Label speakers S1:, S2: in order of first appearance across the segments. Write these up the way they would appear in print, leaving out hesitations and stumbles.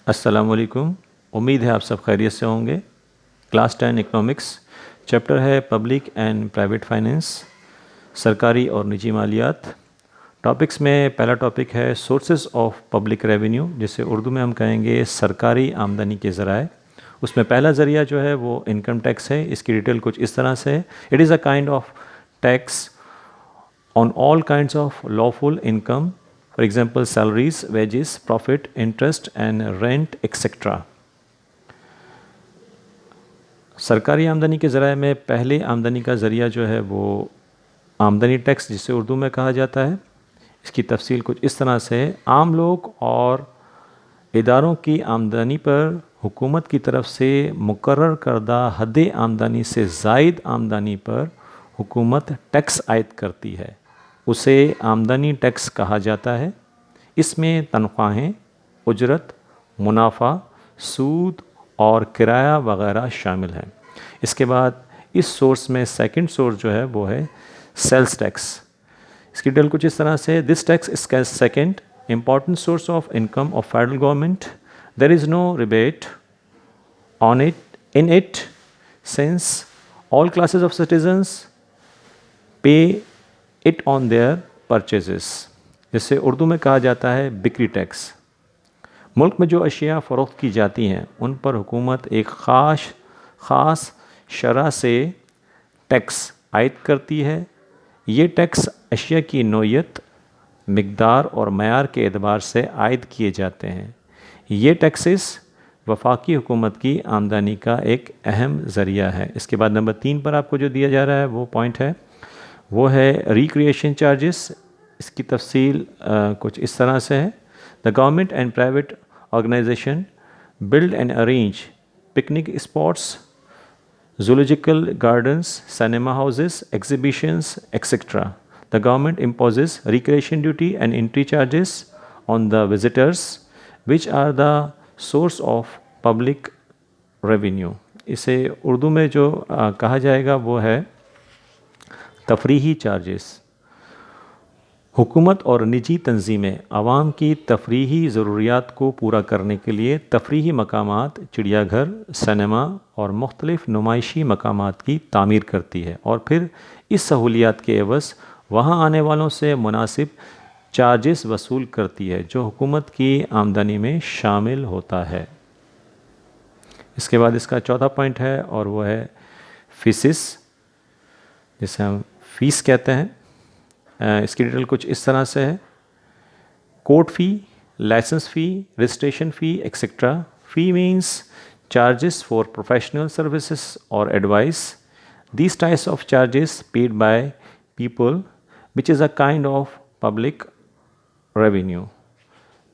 S1: अस्सलाम वालेकुम। उम्मीद है आप सब खैरियत से होंगे। क्लास 10 इकनॉमिक्स, चैप्टर है पब्लिक एंड प्राइवेट फाइनेंस, सरकारी और निजी मालियात। टॉपिक्स में पहला टॉपिक है सोर्सेज ऑफ पब्लिक रेवेन्यू, जिसे उर्दू में हम कहेंगे सरकारी आमदनी के ज़राए। उसमें पहला ज़रिया जो है वो इनकम टैक्स है। इसकी डिटेल कुछ इस तरह से है। It is a kind of tax on all kinds of lawful income, for example salaries, wages, profit, interest and rent etc. सरकारी आमदनी के ज़राए में पहले आमदनी का ज़रिया जो है वो आमदनी टैक्स, जिसे उर्दू में कहा जाता है। इसकी तफसील कुछ इस तरह से है। आम लोग और इदारों की आमदनी पर हुकूमत की तरफ से मुकर्रर करदा हद आमदनी से ज़ायद आमदनी पर हुकूमत टैक्स आयद करती है, उसे आमदनी टैक्स कहा जाता है। इसमें तनख्वाहें, उजरत, मुनाफा, सूद और किराया वगैरह शामिल हैं। इसके बाद इस सोर्स में सेकंड सोर्स जो है वो है सेल्स टैक्स। इसकी डिटेल कुछ इस तरह से। This tax is second important source of income of federal government. There is no rebate on it since all classes of citizens pay it on their purchases. जिसे उर्दू में कहा जाता है बिक्री टैक्स। मुल्क में जो अशिया फ़रोख्त की जाती हैं उन पर हुकूमत एक ख़ास शरह से टैक्स आयद करती है। ये टैक्स अशिया की नोयत, मिकदार और मयार के एतबार से आयद किए जाते हैं। ये टैक्सेस वफाकी हुकूमत की आमदनी का एक अहम ज़रिया है। इसके बाद नंबर 3 पर आपको जो दिया जा रहा है वो पॉइंट है, वो है रिक्रिएशन चार्जेस। इसकी तफसील कुछ इस तरह से है। The government and private organization build and arrange picnic spots, zoological gardens, cinema houses, exhibitions, etc. The government imposes recreation duty and entry charges on the visitors, which are the source of public revenue. इसे उर्दू में जो कहा जाएगा वो है तफरीही charges. हुकूमत और निजी तंजीमें आवाम की तफरीही ज़रूरियात को पूरा करने के लिए तफरीही मकामात, चिड़ियाघर, सिनेमा और मुख्तलिफ़ नुमाइशी मकामात की तामीर करती है और फिर इस सहूलियात के एवज़ वहाँ आने वालों से मुनासिब चार्जेस वसूल करती है, जो हुकूमत की आमदनी में शामिल होता है। इसके बाद इसका चौथा पॉइंट है और वो है फीसिस, जिसे हम फ़ीस कहते हैं। इसकी डिटेल कुछ इस तरह से है। Court fee, licence fee, registration fee etcetera. Fee means charges for professional services और advice. These types of charges paid by people which is a kind of public revenue.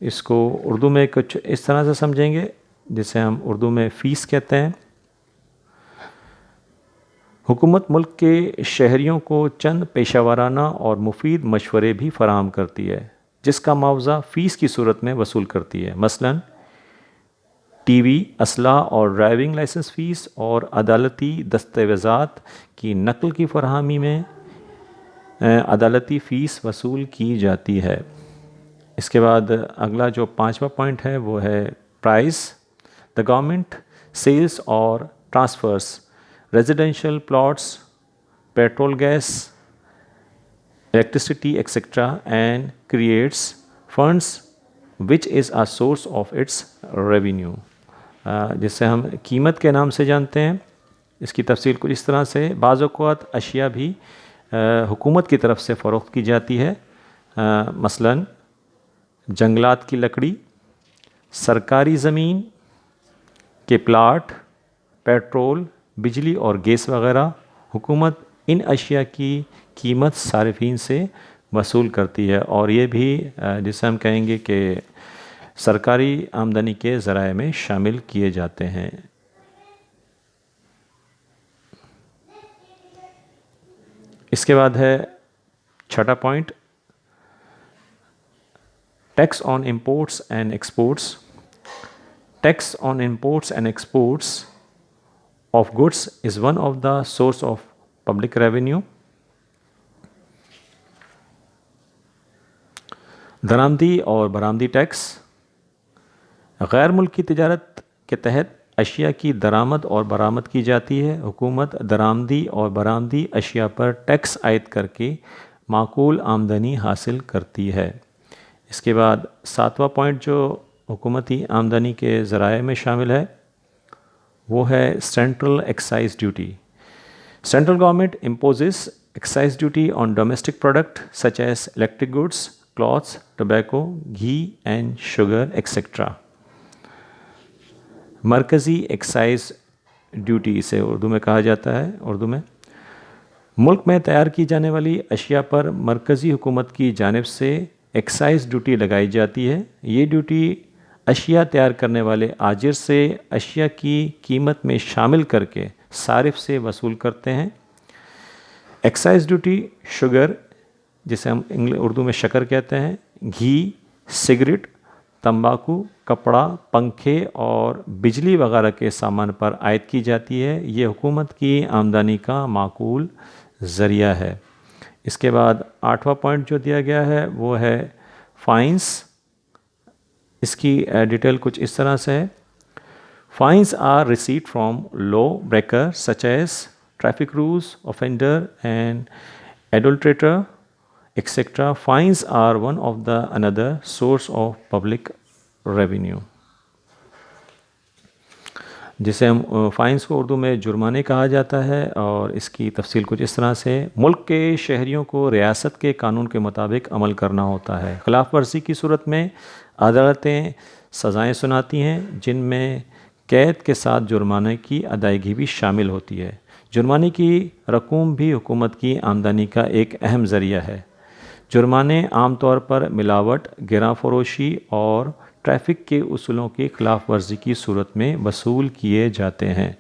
S1: इसको उर्दू में कुछ इस तरह से समझेंगे, जिसे हम उर्दू में फ़ीस कहते हैं। हुकूमत मुल्क के शहरियों को चंद पेशावराना और मुफीद मशवरे भी फराहम करती है, जिसका मुआवजा फ़ीस की सूरत में वसूल करती है। मसलन टीवी, असला और ड्राइविंग लाइसेंस फ़ीस और अदालती दस्तावेज़ात की नकल की फरहमी में अदालती फ़ीस वसूल की जाती है। इसके बाद अगला जो 5वां पॉइंट है वो है प्राइस। द गवर्नमेंट सेल्स और transfers residential plots, petrol, gas, electricity etc. and creates funds which is a source of its revenue, जिसे हम कीमत के नाम से जानते हैं। इसकी तफसील कुछ इस तरह से। बाज़ औक़ात अशिया भी हुकूमत की तरफ से फ़रोख्त की जाती है। मसलन जंगलात की लकड़ी, सरकारी ज़मीन के प्लाट, पेट्रोल, बिजली और गैस वगैरह। हुकूमत इन अशिया की कीमत सारिफीन से वसूल करती है और ये भी जिसे हम कहेंगे कि सरकारी आमदनी के ज़राए में शामिल किए जाते हैं। इसके बाद है छठा point, tax on imports and exports. Tax on imports and exports of goods is one of the source of public revenue. दरामदी और बरामदी टैक्स। غیر ملکی تجارت کے تحت اشیاء کی درآمد اور برآمد کی جاتی ہے. حکومت درآمدی اور برآمدی اشیاء پر ٹیکس عائد کر کے معقول آمدنی حاصل کرتی ہے. اس کے بعد 7واں پوائنٹ جو حکومتی آمدنی کے ذرائع میں شامل ہے وہ ہے central excise duty. Central government imposes excise duty on domestic product such as electric goods, clothes, tobacco, ghee and sugar, etc. مرکزی ایکسائز ڈیوٹی اسے اردو میں کہا جاتا ہے. اردو میں ملک میں تیار کی جانے والی اشیاء پر مرکزی حکومت کی جانب سے ایکسائز ڈیوٹی لگائی جاتی ہے. یہ ڈیوٹی اشیاء تیار کرنے والے آجر سے اشیاء کی قیمت میں شامل کر کے صارف سے وصول کرتے ہیں. ایکسائز ڈیوٹی شوگر جسے ہم اردو میں شکر کہتے ہیں، گھی، سگریٹ، تمباکو، کپڑا، پنکھے اور بجلی وغیرہ کے سامان پر عائد کی جاتی ہے. یہ حکومت کی آمدنی کا معقول ذریعہ ہے. اس کے بعد 8واں پوائنٹ جو دیا گیا ہے وہ ہے فائنس. اس کی ڈیٹیل کچھ اس طرح سے ہے. Fines are received from law breaker such as traffic rules offender and adulterator etc. Fines are one of the another source of public revenue. جسے ہم فائنس کو اردو میں جرمانے کہا جاتا ہے، اور اس کی تفصیل کچھ اس طرح سے: ملک کے شہریوں کو ریاست کے قانون کے مطابق عمل کرنا ہوتا ہے. خلاف ورزی کی صورت میں عدالتیں سزائیں سناتی ہیں جن میں قید کے ساتھ جرمانے کی ادائیگی بھی شامل ہوتی ہے. جرمانے کی رقوم بھی حکومت کی آمدنی کا ایک اہم ذریعہ ہے. جرمانے عام طور پر ملاوٹ، گراں فروشی اور ٹریفک کے اصولوں کی خلاف ورزی کی صورت میں وصول کیے جاتے ہیں.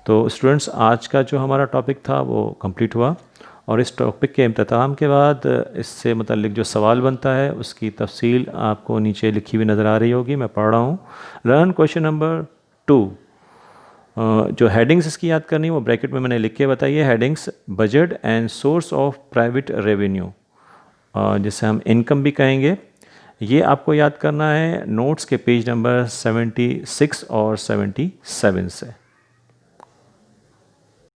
S1: تو اسٹوڈنٹس، آج کا جو ہمارا ٹاپک تھا وہ کمپلیٹ ہوا، اور اس ٹاپک کے اختتام کے بعد اس سے متعلق جو سوال بنتا ہے اس کی تفصیل آپ کو نیچے لکھی ہوئی نظر آ رہی ہوگی. میں پڑھ رہا ہوں. Learn question number 2. جو ہیڈنگس اس کی یاد کرنی وہ بریکٹ میں نے لکھ کے بتائی ہے. Headings: budget and source of private revenue, جسے ہم انکم بھی کہیں گے. یہ آپ کو یاد کرنا ہے نوٹس کے پیج نمبر 76 اور 77 سے.